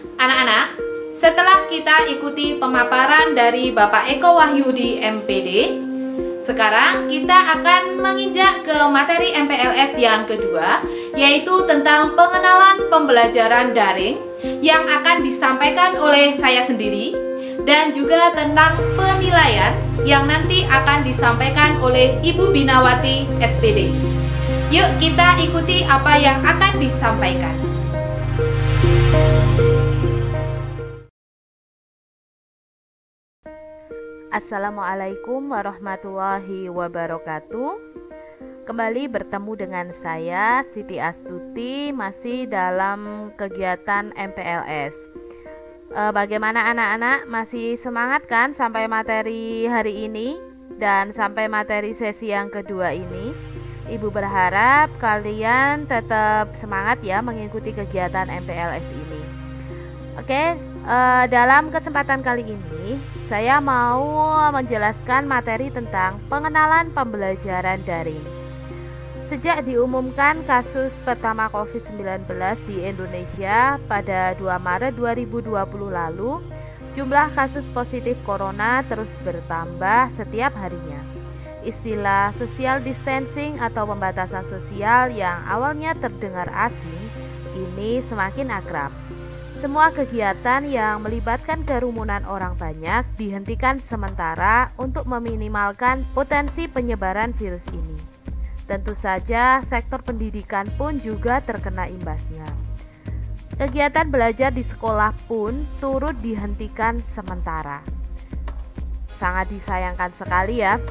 Anak-anak, setelah kita ikuti pemaparan dari Bapak Eko Wahyudi MPD, sekarang kita akan menginjak ke materi MPLS yang kedua, yaitu tentang pengenalan pembelajaran daring yang akan disampaikan oleh saya sendiri, dan juga tentang penilaian yang nanti akan disampaikan oleh Ibu Binawati SPD. Yuk kita ikuti apa yang akan disampaikan. Assalamualaikum warahmatullahi wabarakatuh. Kembali bertemu dengan saya Siti Astuti, masih dalam kegiatan MPLS. Bagaimana anak-anak, masih semangat kan sampai materi hari ini dan sampai materi sesi yang kedua ini? Ibu berharap kalian tetap semangat ya mengikuti kegiatan MPLS ini. Oke, dalam kesempatan kali ini saya mau menjelaskan materi tentang pengenalan pembelajaran daring. Sejak diumumkan kasus pertama COVID-19 di Indonesia pada 2 Maret 2020 lalu, jumlah kasus positif corona terus bertambah setiap harinya. Istilah social distancing atau pembatasan sosial yang awalnya terdengar asing, kini semakin akrab. Semua kegiatan yang melibatkan kerumunan orang banyak dihentikan sementara untuk meminimalkan potensi penyebaran virus ini. Tentu saja sektor pendidikan pun juga terkena imbasnya. Kegiatan belajar di sekolah pun turut dihentikan sementara. Sangat disayangkan sekali ya.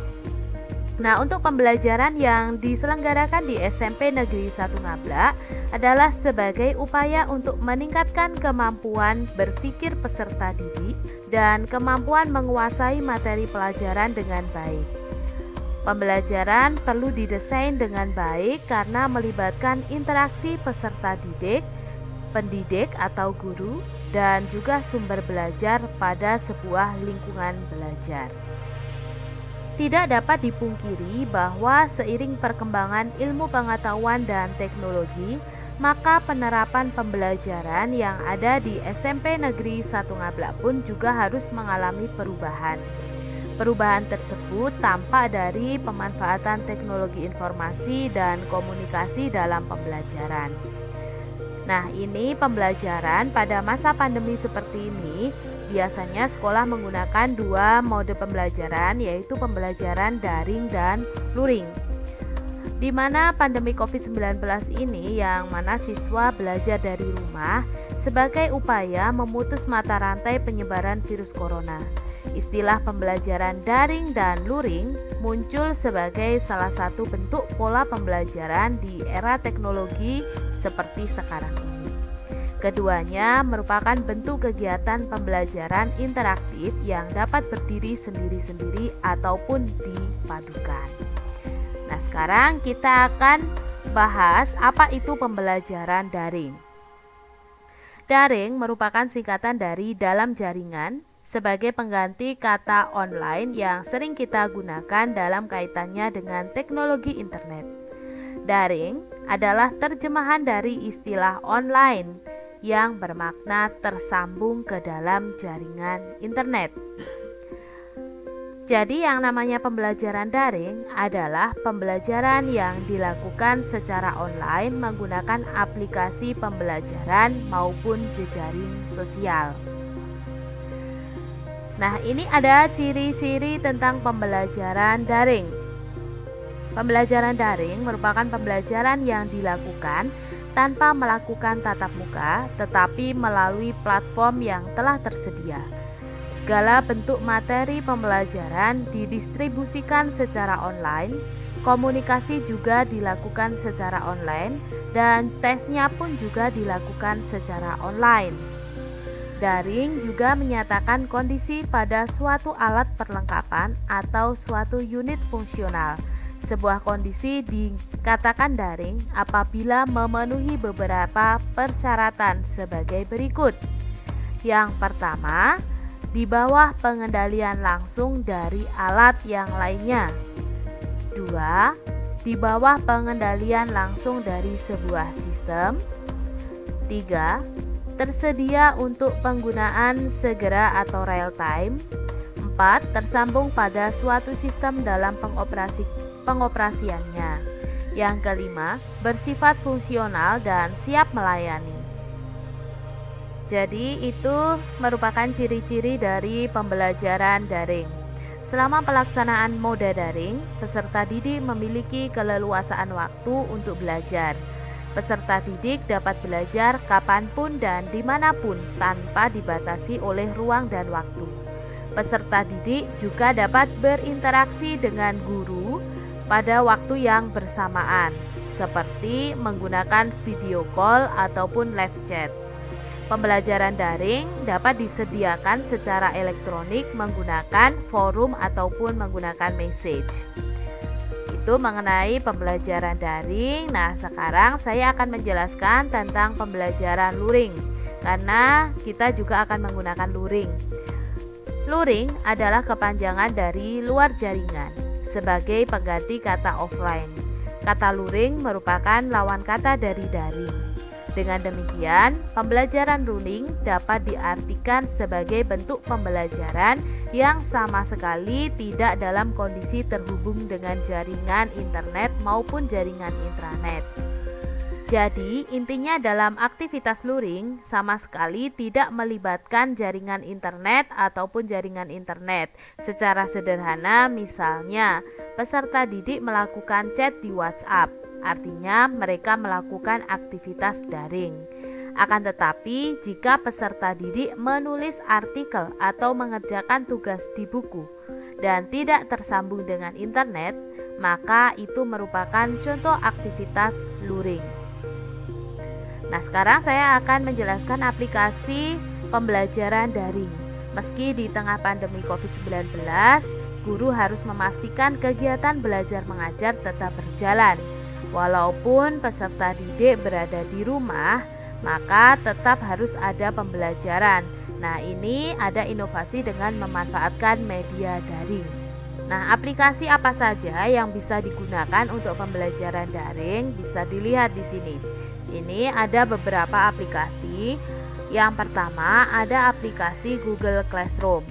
Nah, untuk pembelajaran yang diselenggarakan di SMP Negeri 1 Ngablak adalah sebagai upaya untuk meningkatkan kemampuan berpikir peserta didik dan kemampuan menguasai materi pelajaran dengan baik. Pembelajaran perlu didesain dengan baik karena melibatkan interaksi peserta didik, pendidik atau guru, dan juga sumber belajar pada sebuah lingkungan belajar. Tidak dapat dipungkiri bahwa seiring perkembangan ilmu pengetahuan dan teknologi, maka penerapan pembelajaran yang ada di SMP Negeri 1 Ngablak pun juga harus mengalami perubahan. Perubahan tersebut tampak dari pemanfaatan teknologi informasi dan komunikasi dalam pembelajaran. Nah, ini pembelajaran pada masa pandemi seperti ini. Biasanya sekolah menggunakan dua mode pembelajaran, yaitu pembelajaran daring dan luring. Di mana pandemi COVID-19 ini yang mana siswa belajar dari rumah sebagai upaya memutus mata rantai penyebaran virus corona. Istilah pembelajaran daring dan luring muncul sebagai salah satu bentuk pola pembelajaran di era teknologi seperti sekarang ini. Keduanya merupakan bentuk kegiatan pembelajaran interaktif yang dapat berdiri sendiri-sendiri ataupun dipadukan. Nah, sekarang kita akan bahas apa itu pembelajaran daring. Daring merupakan singkatan dari dalam jaringan sebagai pengganti kata online yang sering kita gunakan dalam kaitannya dengan teknologi internet. Daring adalah terjemahan dari istilah online yang bermakna tersambung ke dalam jaringan internet. Jadi yang namanya pembelajaran daring adalah pembelajaran yang dilakukan secara online menggunakan aplikasi pembelajaran maupun jejaring sosial. Nah, ini ada ciri-ciri tentang pembelajaran daring. Pembelajaran daring merupakan pembelajaran yang dilakukan tanpa melakukan tatap muka, tetapi melalui platform yang telah tersedia. Segala bentuk materi pembelajaran didistribusikan secara online, komunikasi juga dilakukan secara online, dan tesnya pun juga dilakukan secara online. Daring juga menyatakan kondisi pada suatu alat perlengkapan atau suatu unit fungsional. Sebuah kondisi dikatakan daring apabila memenuhi beberapa persyaratan sebagai berikut. Yang pertama, di bawah pengendalian langsung dari alat yang lainnya. 2. Di bawah pengendalian langsung dari sebuah sistem. 3. tersedia untuk penggunaan segera atau real time. 4. Tersambung pada suatu sistem dalam pengoperasiannya. Yang kelima, bersifat fungsional dan siap melayani. Jadi itu merupakan ciri-ciri dari pembelajaran daring. Selama pelaksanaan mode daring, peserta didik memiliki keleluasaan waktu untuk belajar. Peserta didik dapat belajar kapanpun dan dimanapun tanpa dibatasi oleh ruang dan waktu. Peserta didik juga dapat berinteraksi dengan guru pada waktu yang bersamaan, seperti menggunakan video call ataupun live chat. Pembelajaran daring dapat disediakan secara elektronik menggunakan forum ataupun menggunakan message. Itu mengenai pembelajaran daring. Nah, sekarang saya akan menjelaskan tentang pembelajaran luring, karena kita juga akan menggunakan luring. Luring adalah kepanjangan dari luar jaringan sebagai pengganti kata offline. Kata luring merupakan lawan kata dari daring. Dengan demikian, pembelajaran luring dapat diartikan sebagai bentuk pembelajaran yang sama sekali tidak dalam kondisi terhubung dengan jaringan internet maupun jaringan intranet. Jadi, intinya dalam aktivitas luring sama sekali tidak melibatkan jaringan internet ataupun jaringan internet. Secara sederhana, misalnya, peserta didik melakukan chat di WhatsApp. Artinya mereka melakukan aktivitas daring. Akan tetapi, jika peserta didik menulis artikel atau mengerjakan tugas di buku dan tidak tersambung dengan internet, maka itu merupakan contoh aktivitas luring. Nah, sekarang saya akan menjelaskan aplikasi pembelajaran daring. Meski di tengah pandemi COVID-19, guru harus memastikan kegiatan belajar mengajar tetap berjalan. Walaupun peserta didik berada di rumah, maka tetap harus ada pembelajaran. Nah, ini ada inovasi dengan memanfaatkan media daring. Nah, aplikasi apa saja yang bisa digunakan untuk pembelajaran daring bisa dilihat di sini. Ini ada beberapa aplikasi. Yang pertama, ada aplikasi Google Classroom.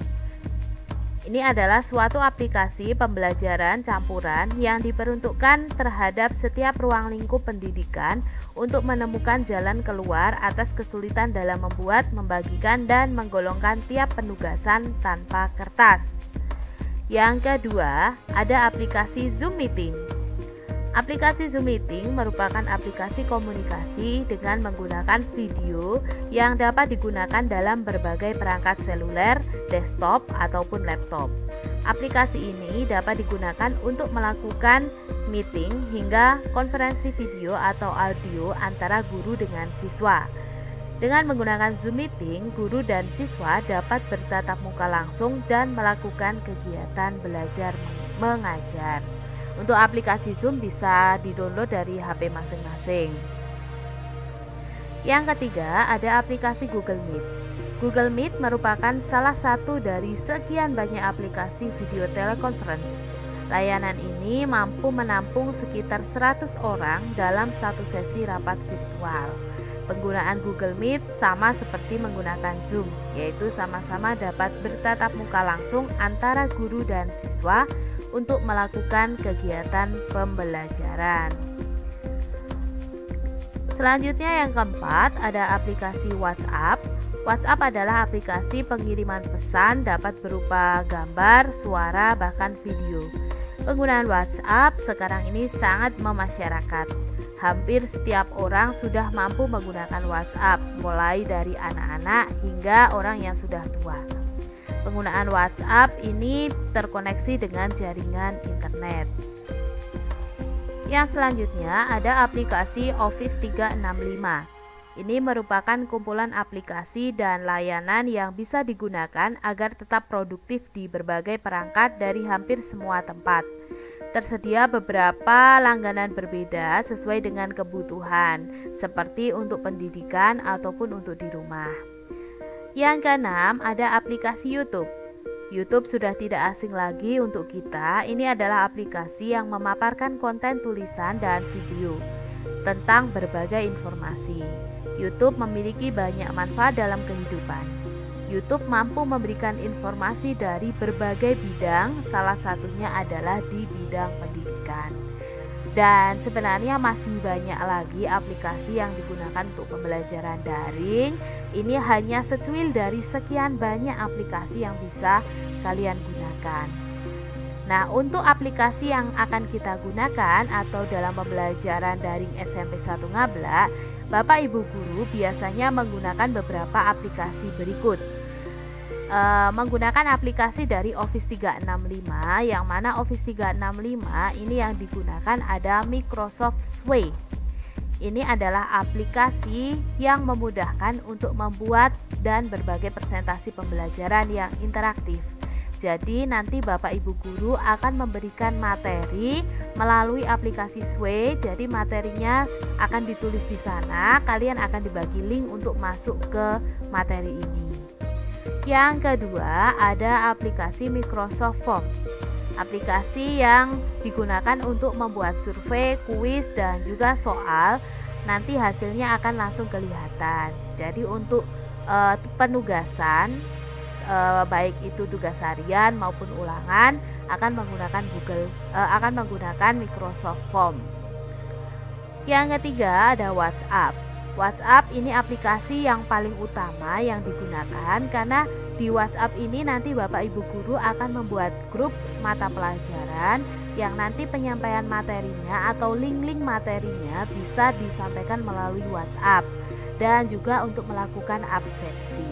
Ini adalah suatu aplikasi pembelajaran campuran yang diperuntukkan terhadap setiap ruang lingkup pendidikan untuk menemukan jalan keluar atas kesulitan dalam membuat, membagikan, dan menggolongkan tiap penugasan tanpa kertas. Yang kedua, ada aplikasi Zoom Meeting. Aplikasi Zoom Meeting merupakan aplikasi komunikasi dengan menggunakan video yang dapat digunakan dalam berbagai perangkat seluler, desktop, ataupun laptop. Aplikasi ini dapat digunakan untuk melakukan meeting hingga konferensi video atau audio antara guru dengan siswa. Dengan menggunakan Zoom Meeting, guru dan siswa dapat bertatap muka langsung dan melakukan kegiatan belajar mengajar. Untuk aplikasi Zoom bisa di-download dari HP masing-masing. Yang ketiga, ada aplikasi Google Meet. Google Meet merupakan salah satu dari sekian banyak aplikasi video teleconference. Layanan ini mampu menampung sekitar 100 orang dalam satu sesi rapat virtual. Penggunaan Google Meet sama seperti menggunakan Zoom, yaitu sama-sama dapat bertatap muka langsung antara guru dan siswa untuk melakukan kegiatan pembelajaran. Selanjutnya yang keempat, ada aplikasi WhatsApp. WhatsApp adalah aplikasi pengiriman pesan dapat berupa gambar, suara, bahkan video. Penggunaan WhatsApp sekarang ini sangat memasyarakat. Hampir setiap orang sudah mampu menggunakan WhatsApp, mulai dari anak-anak hingga orang yang sudah tua. Penggunaan WhatsApp ini terkoneksi dengan jaringan internet. Yang selanjutnya ada aplikasi Office 365. Ini merupakan kumpulan aplikasi dan layanan yang bisa digunakan agar tetap produktif di berbagai perangkat dari hampir semua tempat. Tersedia beberapa langganan berbeda sesuai dengan kebutuhan, seperti untuk pendidikan ataupun untuk di rumah. Yang keenam, ada aplikasi YouTube. YouTube sudah tidak asing lagi untuk kita. Ini adalah aplikasi yang memaparkan konten tulisan dan video tentang berbagai informasi. YouTube memiliki banyak manfaat dalam kehidupan. YouTube mampu memberikan informasi dari berbagai bidang, salah satunya adalah di bidang pendidikan. Dan sebenarnya masih banyak lagi aplikasi yang digunakan untuk pembelajaran daring. Ini hanya secuil dari sekian banyak aplikasi yang bisa kalian gunakan. Nah, untuk aplikasi yang akan kita gunakan atau dalam pembelajaran daring SMP 1 Ngablak, Bapak Ibu Guru biasanya menggunakan beberapa aplikasi berikut. Menggunakan aplikasi dari Office 365, yang mana Office 365 ini yang digunakan ada Microsoft Suite. Ini adalah aplikasi yang memudahkan untuk membuat dan berbagai presentasi pembelajaran yang interaktif. Jadi nanti Bapak Ibu Guru akan memberikan materi melalui aplikasi Suite. Jadi materinya akan ditulis di sana, kalian akan dibagi link untuk masuk ke materi ini. Yang kedua ada aplikasi Microsoft Form. Aplikasi yang digunakan untuk membuat survei, kuis, dan juga soal. Nanti hasilnya akan langsung kelihatan. Jadi untuk penugasan, baik itu tugas harian maupun ulangan, akan menggunakan Microsoft Form. Yang ketiga ada WhatsApp. WhatsApp ini aplikasi yang paling utama yang digunakan, karena di WhatsApp ini nanti Bapak Ibu Guru akan membuat grup mata pelajaran yang nanti penyampaian materinya atau link-link materinya bisa disampaikan melalui WhatsApp, dan juga untuk melakukan absensi.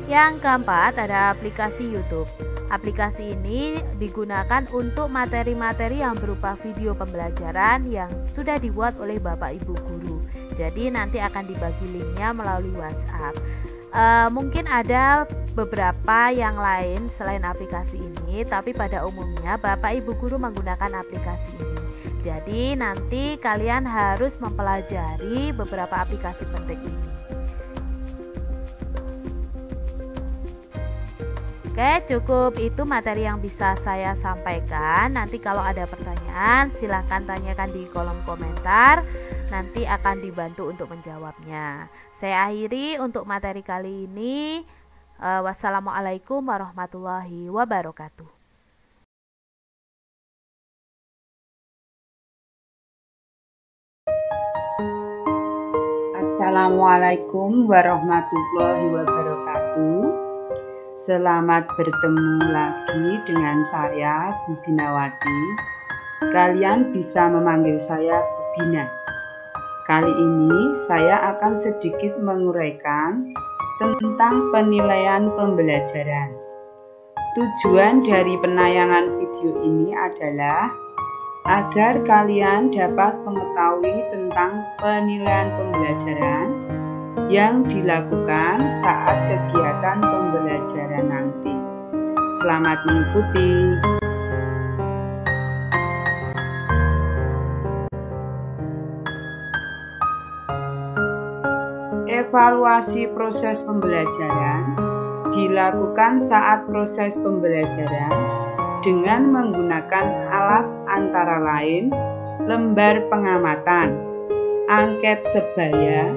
Yang keempat ada aplikasi YouTube. Aplikasi ini digunakan untuk materi-materi yang berupa video pembelajaran yang sudah dibuat oleh Bapak Ibu Guru. Jadi nanti akan dibagi linknya melalui WhatsApp. Mungkin ada beberapa yang lain selain aplikasi ini, tapi pada umumnya Bapak Ibu Guru menggunakan aplikasi ini. Jadi nanti kalian harus mempelajari beberapa aplikasi penting ini. Oke, cukup itu materi yang bisa saya sampaikan. Nanti kalau ada pertanyaan silahkan tanyakan di kolom komentar. Nanti akan dibantu untuk menjawabnya. Saya akhiri untuk materi kali ini. Wassalamualaikum warahmatullahi wabarakatuh. Assalamualaikum warahmatullahi wabarakatuh. Selamat bertemu lagi dengan saya, Bu Binawati. Kalian bisa memanggil saya Bu Bina. Kali ini saya akan sedikit menguraikan tentang penilaian pembelajaran. Tujuan dari penayangan video ini adalah agar kalian dapat mengetahui tentang penilaian pembelajaran yang dilakukan saat kegiatan pembelajaran nanti. Selamat mengikuti. Evaluasi proses pembelajaran dilakukan saat proses pembelajaran dengan menggunakan alat antara lain lembar pengamatan, angket sebaya,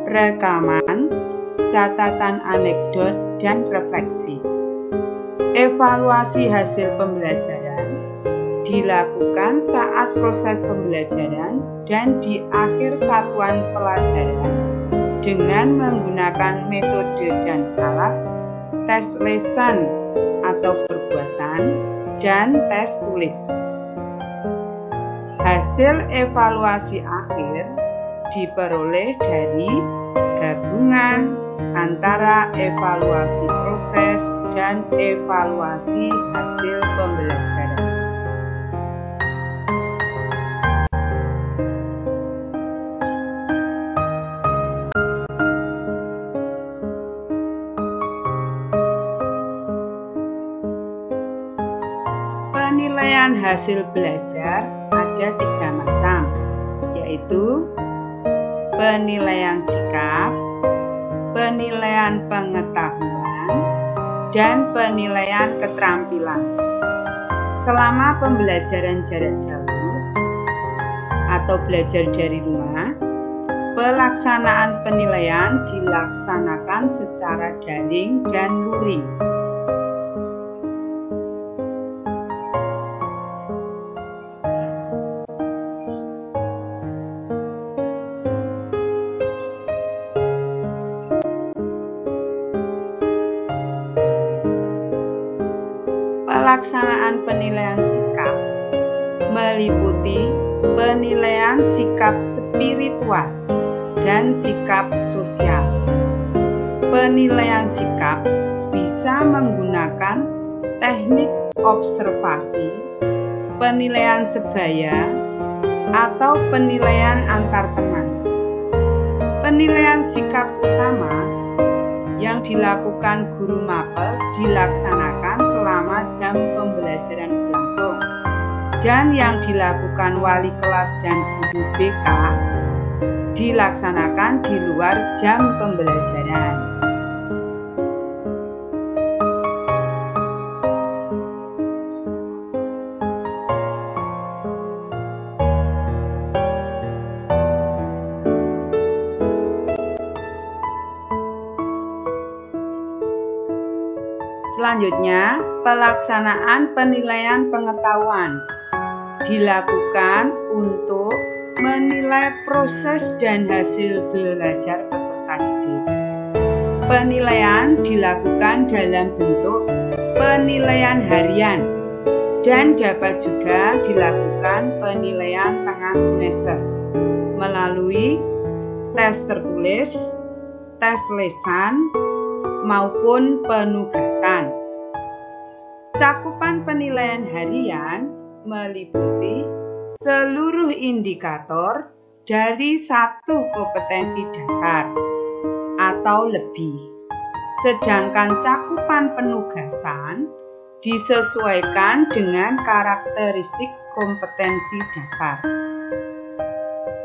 rekaman, catatan anekdot, dan refleksi. Evaluasi hasil pembelajaran dilakukan saat proses pembelajaran dan di akhir satuan pelajaran dengan menggunakan metode dan alat tes lesan atau perbuatan dan tes tulis. Hasil evaluasi akhir diperoleh dari gabungan antara evaluasi proses dan evaluasi hasil pembelajaran. Penilaian hasil belajar ada 3 macam, yaitu penilaian sikap, penilaian pengetahuan, dan penilaian keterampilan. Selama pembelajaran jarak jauh atau belajar dari rumah, pelaksanaan penilaian dilaksanakan secara daring dan luring. Pelaksanaan penilaian sikap meliputi penilaian sikap spiritual dan sikap sosial. Penilaian sikap bisa menggunakan teknik observasi, penilaian sebaya, atau penilaian antar teman. Penilaian sikap utama yang dilakukan guru mapel dilaksanakan selama jam pembelajaran berlangsung, dan yang dilakukan wali kelas dan guru BK dilaksanakan di luar jam pembelajaran. Selanjutnya, pelaksanaan penilaian pengetahuan dilakukan untuk menilai proses dan hasil belajar peserta didik. Penilaian dilakukan dalam bentuk penilaian harian dan dapat juga dilakukan penilaian tengah semester melalui tes tertulis, tes lisan, maupun penugasan. Cakupan penilaian harian meliputi seluruh indikator dari satu kompetensi dasar atau lebih, sedangkan cakupan penugasan disesuaikan dengan karakteristik kompetensi dasar.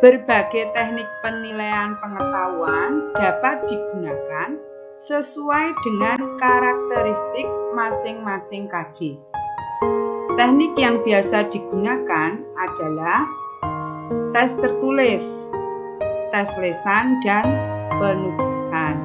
Berbagai teknik penilaian pengetahuan dapat digunakan sesuai dengan karakteristik masing-masing KD. Teknik yang biasa digunakan adalah tes tertulis, tes lisan, dan penugasan.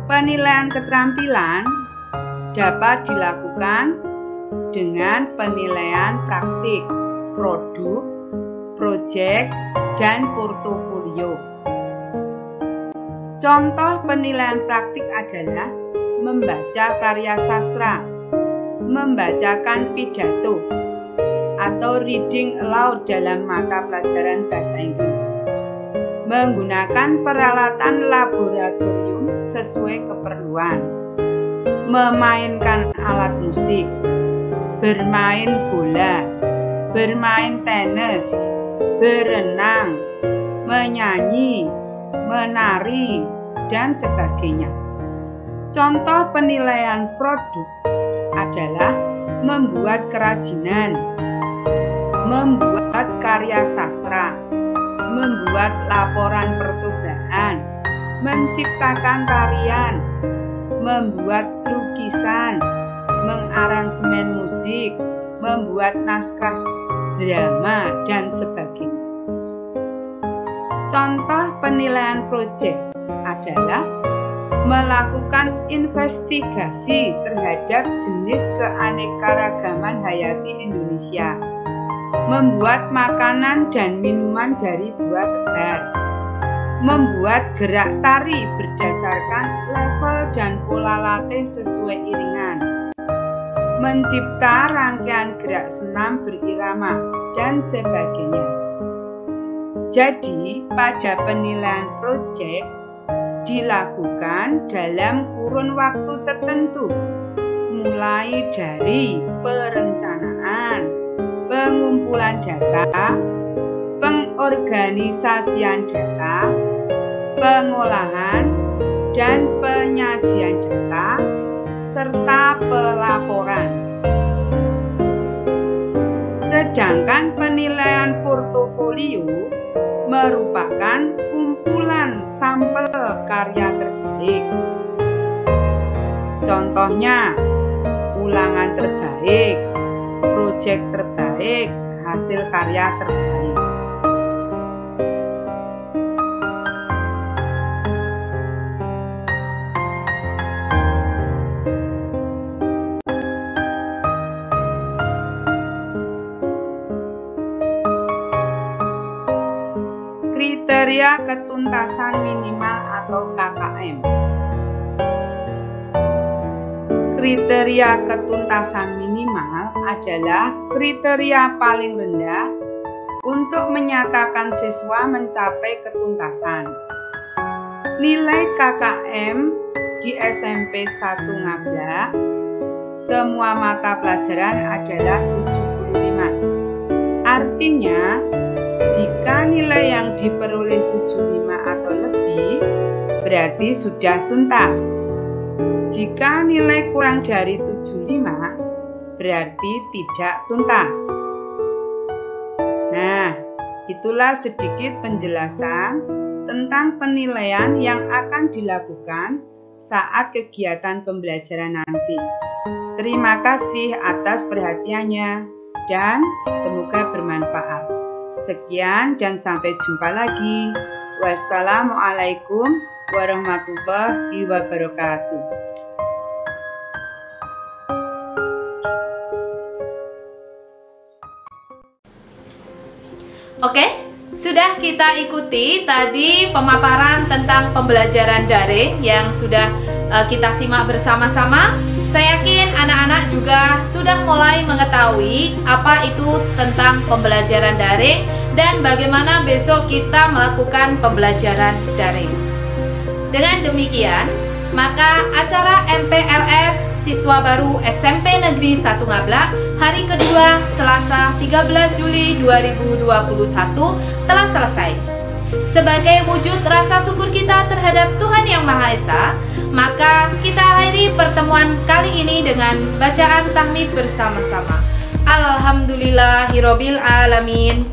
Penilaian keterampilan dapat dilakukan dengan penilaian praktik, produk, proyek, dan portofolio. Contoh penilaian praktik adalah membaca karya sastra, membacakan pidato, atau reading aloud dalam mata pelajaran bahasa Inggris, menggunakan peralatan laboratorium sesuai keperluan, memainkan alat musik, bermain bola, bermain tenis, berenang, menyanyi, menari, dan sebagainya. Contoh penilaian produk adalah membuat kerajinan, membuat karya sastra, membuat laporan percobaan, menciptakan tarian, membuat lukisan, mengaransemen musik, membuat naskah drama, dan sebagainya. Contoh penilaian proyek adalah melakukan investigasi terhadap jenis keanekaragaman hayati Indonesia, membuat makanan dan minuman dari buah segar, membuat gerak tari berdasarkan level dan pola latih sesuai iringan, mencipta rangkaian gerak senam berirama, dan sebagainya. Jadi, pada penilaian proyek dilakukan dalam kurun waktu tertentu, mulai dari perencanaan, pengumpulan data, pengorganisasian data, pengolahan, dan penyajian data, serta pelaporan. Sedangkan penilaian portofolio merupakan kumpulan sampel karya terbaik. Contohnya, ulangan terbaik, proyek terbaik, hasil karya terbaik. Kriteria ketuntasan minimal atau KKM. Kriteria ketuntasan minimal adalah kriteria paling rendah untuk menyatakan siswa mencapai ketuntasan. Nilai KKM di SMP 1 Ngabla, semua mata pelajaran adalah 75. Artinya, jika nilai yang diperoleh 75 atau lebih, berarti sudah tuntas. Jika nilai kurang dari 75, berarti tidak tuntas. Nah, itulah sedikit penjelasan tentang penilaian yang akan dilakukan saat kegiatan pembelajaran nanti. Terima kasih atas perhatiannya dan semoga bermanfaat. Sekian dan sampai jumpa lagi. Wassalamualaikum warahmatullahi wabarakatuh. Oke, sudah kita ikuti tadi pemaparan tentang pembelajaran daring yang sudah kita simak bersama-sama. Saya yakin anak-anak juga sudah mulai mengetahui apa itu tentang pembelajaran daring dan bagaimana besok kita melakukan pembelajaran daring. Dengan demikian, maka acara MPLS Siswa Baru SMP Negeri 1 Ngabla hari kedua Selasa 13 Juli 2021 telah selesai. Sebagai wujud rasa syukur kita terhadap Tuhan Yang Maha Esa, maka kita akhiri pertemuan kali ini dengan bacaan tahmid bersama-sama. Alhamdulillahirabbil alamin.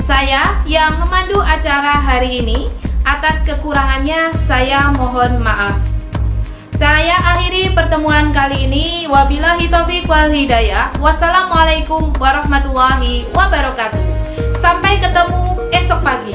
Saya yang memandu acara hari ini, atas kekurangannya saya mohon maaf. Saya akhiri pertemuan kali ini. Wabillahi taufiq wal hidayah. Wassalamualaikum warahmatullahi wabarakatuh. Sampai ketemu esok pagi.